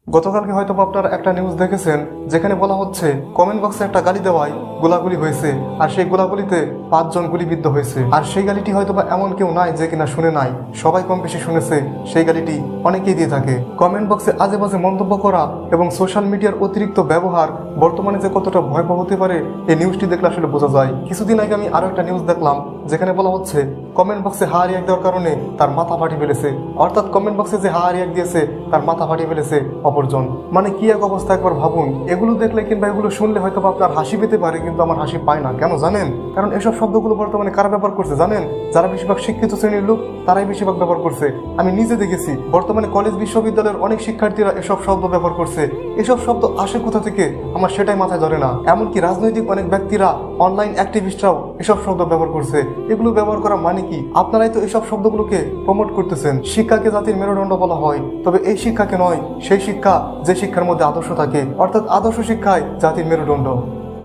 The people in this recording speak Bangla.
গতকালকে হয়তো আপনারা একটা নিউজ দেখেছেন যেখানে বলা হচ্ছে কমেন্ট বক্সে একটা গালি দেওয়ায় গোলাগুলি হয়েছে আর সেই গোলাগুলিতে 5 জন গুলিবিদ্ধ হয়েছে। আর সেই গালিটি হয়তো বা এমন কেউ নাই যে কিনা শুনে নাই, সবাই কম বেশি শুনেছে। সেই গালিটি অনেকেই দিয়ে থাকে। কমেন্ট বক্সে আজে বাজে মন্তব্য করা এবং সোশ্যাল মিডিয়ার অতিরিক্ত ব্যবহার বর্তমানে যে কতটা ভয়াবহ হতে পারে এই নিউজটি দেখলে আসলে বোঝা যায়। কিছুদিন আগে আমি আরো একটা নিউজ দেখলাম যেখানে বলা হচ্ছে কমেন্ট বক্সে হা রিয়াক্ট দেওয়ার কারণে তার মাথা ফাটিয়ে ফেলেছে। অর্থাৎ কমেন্ট বক্সে যে হা রিয়াক্ট দিয়েছে তার মাথা ফাটিয়ে ফেলেছে অপরজন। মানে কি এক অবস্থা একবার ভাবুন। এগুলো দেখলে কিংবা এগুলো শুনলে হয়তো আপনার হাসি পেতে পারে, কিন্তু আমার হাসি পায় না। কেন জানেন? কারণ এসব শব্দগুলো বর্তমানে কারা ব্যবহার করছে জানেন? যারা বেশিরভাগ শিক্ষিত শ্রেণীর লোক তারাই বেশিরভাগ ব্যবহার করছে। আমি নিজে দেখেছি বর্তমানে কলেজ বিশ্ববিদ্যালয়ের অনেক শিক্ষার্থীরা এসব শব্দ ব্যবহার করছে। এসব শব্দ আসে কোথা থেকে আমার সেটাই মাথায় ধরে না। এমনকি রাজনৈতিক অনেক ব্যক্তিরা, অনলাইন অ্যাক্টিভিস্টরাও এসব শব্দ ব্যবহার করছে। এগুলো ব্যবহার করা মানে কি? আপনারাই তো এসব শব্দগুলোকে প্রমোট করতেছেন। শিক্ষাকে জাতির মেরুদণ্ড বলা হয়, তবে এই শিক্ষাকে নয়, সেই শিক্ষা যে শিক্ষার মধ্যে আদর্শ থাকে, অর্থাৎ আদর্শ শিক্ষায় জাতির মেরুদণ্ড।